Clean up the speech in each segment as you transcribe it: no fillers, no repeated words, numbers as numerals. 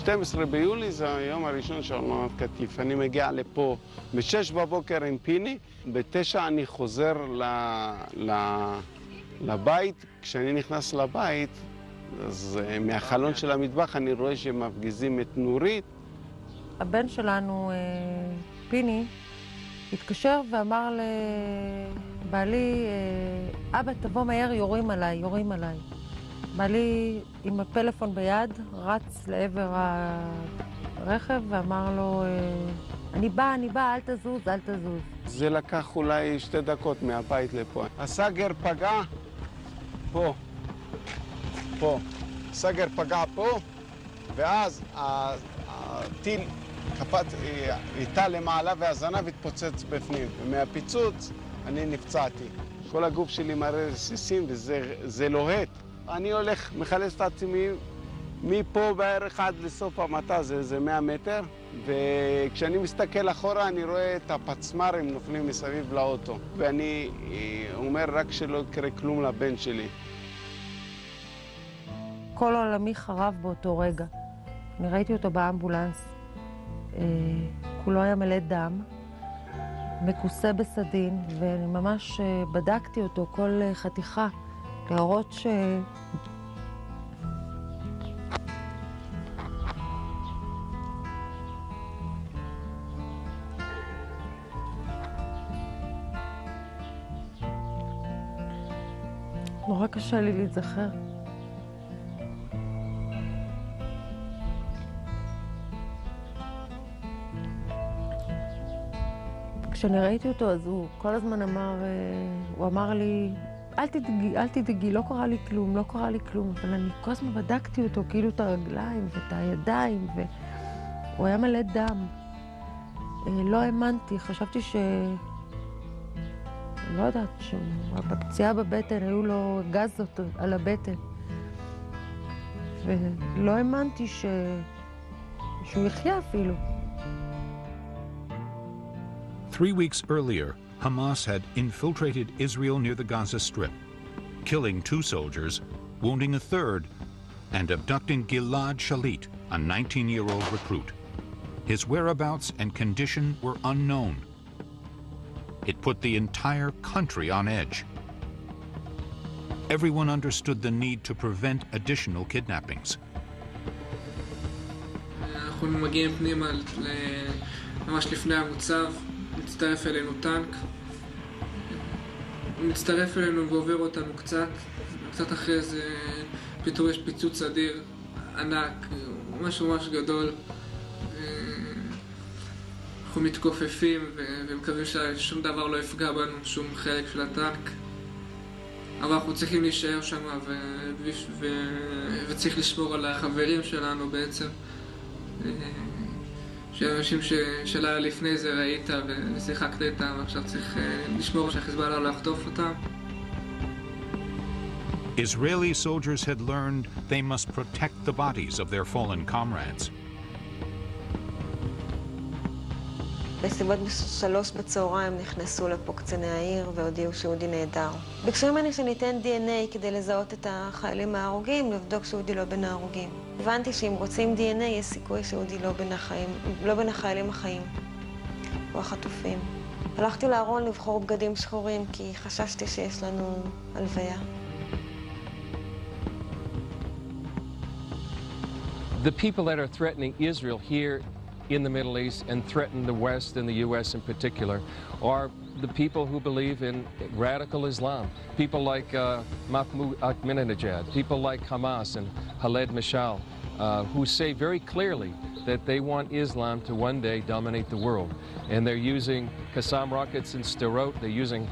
12 ביולי זה היום הראשון של עונת קטיף. אני מגיע לפה ב-6 בבוקר עם פיני, ב-9 אני חוזר לבית. כשאני נכנס לבית, אז מהחלון של המטבח אני רואה שהם מפגיזים את נורית. הבן שלנו, פיני, התקשר ואמר לבעלי, אבא, תבוא מהר, יורים עליי, יורים עליי. בעלי עם הפלאפון ביד רץ לעבר הרכב ואמר לו, אני בא, אל תזוז, אל תזוז. זה לקח אולי 2 דקות מהבית לפה. הסגר פגע פה, הסגר פגע פה, ואז הטיל קפץ איתה למעלה והזנב התפוצץ בפנים. ומהפיצוץ אני נפצעתי. כל הגוף שלי מראה רסיסים וזה לוהט. אני הולך, מחלץ את עצמי מפה בערך עד לסוף המטע, זה 100 מטר, וכשאני מסתכל אחורה אני רואה את הפצמ"רים נופלים מסביב לאוטו, ואני אומר רק שלא יקרה כלום לבן שלי. כל עולמי חרב באותו רגע. אני ראיתי אותו באמבולנס, כולו היה מלא דם, מכוסה בסדין, ואני ממש בדקתי אותו כל חתיכה, להראות נורא קשה לי להיזכר. כשאני ראיתי אותו, אז הוא כל הזמן הוא אמר לי, אל תדאגי, לא קרה לי כלום, לא קרה לי כלום. אבל אני כל הזמן בדקתי אותו, כאילו את הרגליים ואת הידיים, והוא היה מלא דם. לא האמנתי, חשבתי לא יודעת, שבפציעה בבטן היו לו גזות על הבטן. ולא האמנתי שהוא יחיה אפילו. 3 weeks earlier, Hamas had infiltrated Israel near the Gaza Strip, killing 2 soldiers, wounding a third, and abducting Gilad Shalit, a 19-year-old recruit. His whereabouts and condition were unknown. It put the entire country on edge. Everyone understood the need to prevent additional kidnappings. אנחנו מגיעים פנימה ממש לפני המוצב, מצטרף אלינו טנק. הוא מצטרף אלינו ועובר אותנו קצת אחרי זה פתאום יש פיצוץ אדיר, ענק, ממש גדול. אנחנו מתכופפים ומקווים ששום דבר לא יפגע בנו, שום חלק של הטנק. אבל אנחנו צריכים להישאר שם וצריך לשמור על החברים שלנו בעצם. שאנשים שלילה לפני זה ראית ושיחקת איתם, עכשיו צריך לשמור שהחיזבאללה לא יחטוף אותם. Israeli soldiers had learned they must protect the bodies of their fallen comrades. בסביבות 3 בצהריים נכנסו לפה קציני העיר והודיעו שאודי נהדר. ביקשו ממני שניתן DNA כדי לזהות את החיילים ההרוגים, לבדוק שאודי לא בין ההרוגים. הבנתי שאם רוצים DNA יש סיכוי שאודי לא בין החיילים החיים או החטופים. הלכתי לארון לבחור בגדים שחורים כי חששתי שיש לנו הלוויה. The people that are threatening Israel here in the Middle East and threaten the West and the U.S. in particular are the people who believe in radical Islam. People like Mahmoud Ahmadinejad, people like Hamas and Khaled Mashal, who say very clearly that they want Islam to one day dominate the world. And they're using Qassam rockets in Sderot, they're using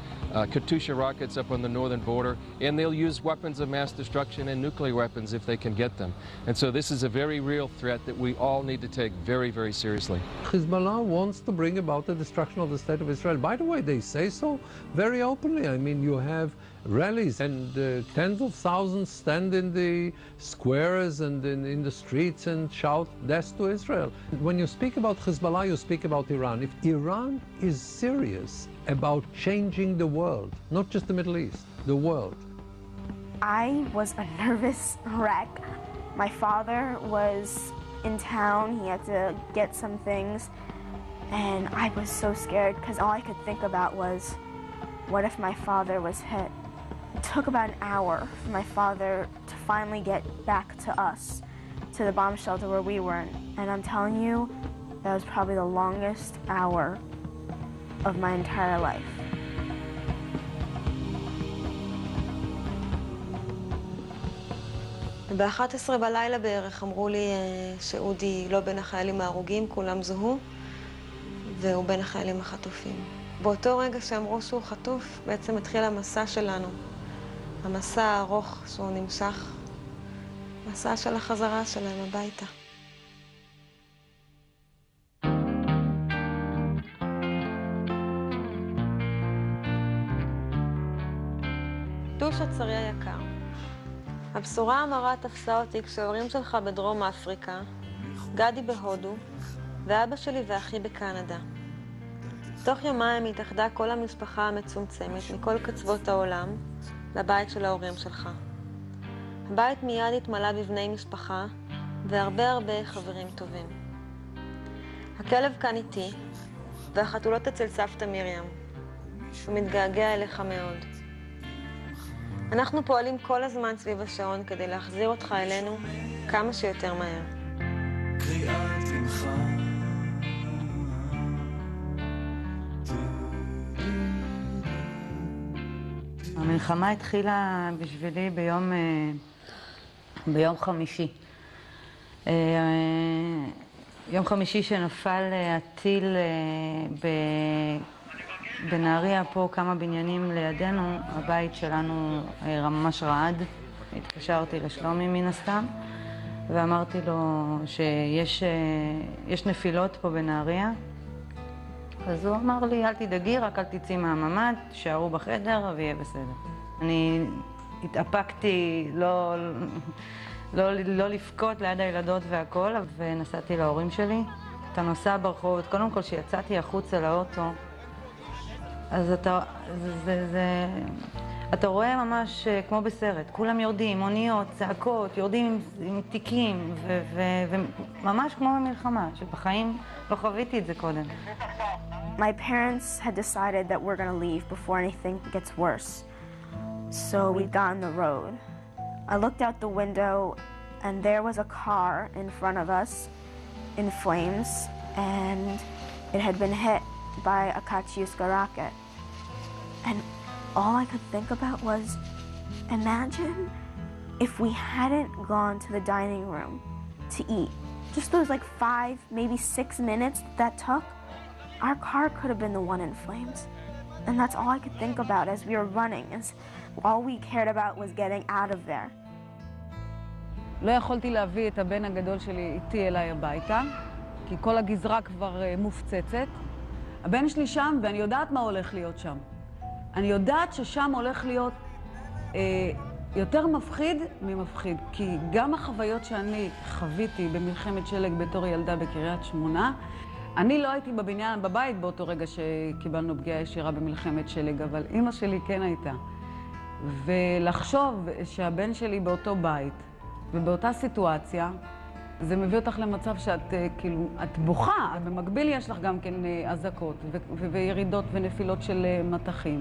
Katyusha rockets up on the northern border, and they'll use weapons of mass destruction and nuclear weapons if they can get them. And so this is a very real threat that we all need to take very, very seriously. Hezbollah wants to bring about the destruction of the state of Israel. By the way, they say so very openly. I mean, you have rallies and tens of thousands stand in the squares and in the streets and shout death to Israel. When you speak about Hezbollah, you speak about Iran. If Iran is serious about changing the world, not just the Middle East, the world. I was a nervous wreck. My father was in town. He had to get some things. And I was so scared because all I could think about was, what if my father was hit? It took about an hour for my father to finally get back to us, to the bomb shelter where we were. And I'm telling you, that was probably the longest hour of my entire life. ב-11 בלילה בערך אמרו לי שאודי לא בין החיילים ההרוגים, כולם זוהו, והוא בין החיילים החטופים. באותו רגע שאמרו שהוא חטוף, בעצם התחיל המסע שלנו. המסע הארוך שהוא נמשך, מסע של החזרה שלהם הביתה. דוש הצרי היקר. הבשורה המרה תפסה אותי כשההורים שלך בדרום אפריקה, גדי בהודו, ואבא שלי ואחי בקנדה. תוך יומיים התאחדה כל המשפחה המצומצמת מכל קצוות העולם לבית של ההורים שלך. הבית מיד התמלא בבני משפחה והרבה חברים טובים. הכלב כאן איתי, והחתולות אצל סבתא מרים. הוא מתגעגע אליך מאוד. אנחנו פועלים כל הזמן סביב השעון כדי להחזיר אותך אלינו כמה שיותר מהר. קריאת ממך המלחמה התחילה בשבילי ביום חמישי. יום חמישי שנפל הטיל בנהריה, פה כמה בניינים לידינו, הבית שלנו ממש רעד. התקשרתי לשלומי מן הסתם, ואמרתי לו שיש נפילות פה בנהריה. אז הוא אמר לי, אל תדאגי, רק אל תצאי מהממ"ד, תישארו בחדר ויהיה בסדר. אני התאפקתי לא לבכות ליד הילדות והכל, ונסעתי להורים שלי. אתה נוסע ברחוב, קודם כל שיצאתי החוצה לאוטו, אז אתה רואה ממש כמו בסרט, כולם יורדים, אוניות, צעקות, יורדים עם תיקים, וממש כמו במלחמה, שבחיים לא חוויתי את זה קודם. My parents had decided that we're going to leave before anything gets worse. So we got on the road. I looked out the window and there was a car in front of us in flames, and it had been hit by a Katyusha rocket. And all I could think about was, imagine if we hadn't gone to the dining room to eat. Just those like 5, maybe 6 minutes that took, our car could have been the one in flames. And that's all I could think about as we were running. All we cared about was getting out of there. לא יכולתי להביא את הבן הגדול שלי איתי אליי הביתה, כי כל הגזרה כבר מופצצת. הבן שלי שם, ואני יודעת מה הולך להיות שם. אני יודעת ששם הולך להיות יותר מפחיד ממפחיד, כי גם החוויות שאני חוויתי במלחמת שלג בתור ילדה בקריית שמונה, אני לא הייתי בבניין, בבית באותו רגע שקיבלנו פגיעה ישירה במלחמת שלג, אבל אמא שלי כן הייתה. ולחשוב שהבן שלי באותו בית ובאותה סיטואציה, זה מביא אותך למצב שאת כאילו, את בוכה. במקביל יש לך גם כן אזעקות וירידות ונפילות של מטחים.